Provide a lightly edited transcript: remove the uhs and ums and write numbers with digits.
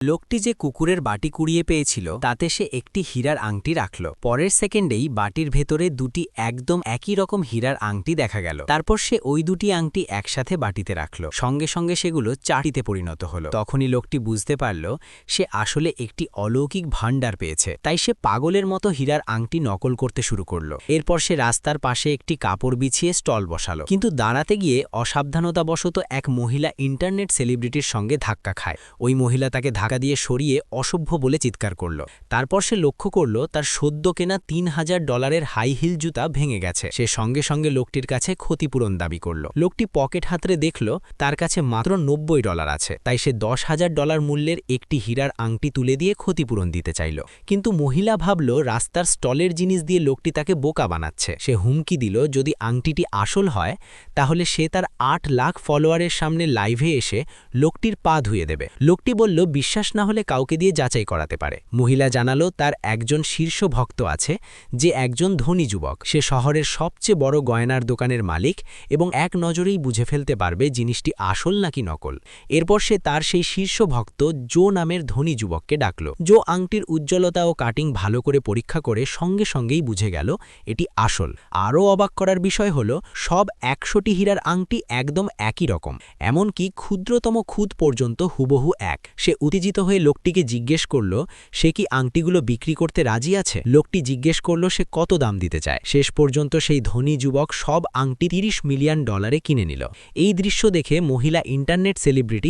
লোকটি যে কুকুরের বাটি কুড়িয়ে পেয়েছিল তাতে সে একটি হীরার আংটি রাখল। পরের সেকেন্ডেই বাটির ভেতরে দুটি একদম একই রকম হীরার আংটি দেখা গেল। তারপর সে ওই দুটি আংটি একসাথে বাটিতে রাখল। সঙ্গে সঙ্গে সেগুলো চাটিতে পরিণত হলো। তখনই লোকটি বুঝতে পারল সে আসলে একটি অলৌকিক ভাণ্ডার পেয়েছে। তাই সে পাগলের মতো হীরার আংটি নকল করতে শুরু করলো। এরপর সে রাস্তার পাশে একটি কাপড় বিছিয়ে স্টল বসালো। কিন্তু দাঁড়াতে গিয়ে অসাবধানতাবশত এক মহিলা ইন্টারনেট সেলিব্রিটির সঙ্গে ধাক্কা খায়। ওই মহিলা তাকে ধাক্কা দিয়ে সরিয়ে অসভ্য বলে চিৎকার করল। তারপর সে লক্ষ্য করল তার সদ্য কেনা $3000 হাই হিল জুতা ভেঙে গেছে। সে সঙ্গে সঙ্গে লোকটির কাছে ক্ষতিপূরণ দাবি করল। লোকটি পকেট হাতড়ে দেখল তার কাছে মাত্র $90 আছে। তাই সে $10,000 মূল্যের একটি হীরার আংটি তুলে দিয়ে ক্ষতিপূরণ দিতে চাইল। কিন্তু মহিলা ভাবল রাস্তার স্টলের জিনিস দিয়ে লোকটি তাকে বোকা বানাচ্ছে। সে হুমকি দিল যদি আংটিটি আসল হয় তাহলে সে তার 8 লাখ ফলোয়ারের সামনে লাইভে এসে লোকটির পা ধুয়ে দেবে। লোকটি বলল বিশ্বাস না হলে কাউকে দিয়ে যাচাই করাতে পারে। মহিলা জানালো তার একজন শীর্ষ ভক্ত আছে যে একজন ধনী যুবক। সে শহরের সবচেয়ে বড় গয়নার দোকানের মালিক এবং এক নজরেই বুঝে ফেলতে পারবে জিনিসটি আসল নাকি নকল। এরপর সে তার সেই শীর্ষ ভক্ত জো নামের ধনী যুবককে ডাকল। জো আংটির উজ্জ্বলতা ও কাটিং ভালো করে পরীক্ষা করে সঙ্গে সঙ্গেই বুঝে গেল এটি আসল। আরও অবাক করার বিষয় হল সব 100টি হীরার আংটি একদম একই রকম, এমনকি ক্ষুদ্রতম খুদ পর্যন্ত হুবহু এক। সে উত্তেজিত হয়ে লোকটিকে জিজ্ঞেস করল সে কি আংটিগুলো বিক্রি করতে রাজি আছে। লোকটি জিজ্ঞেস করল সে কত দাম দিতে চায়। শেষ পর্যন্ত সেই ধনী যুবক সব আংটি $30 মিলিয়ন কিনে নিল। এই দৃশ্য দেখে মহিলা ইন্টারনেট সেলিব্রিটি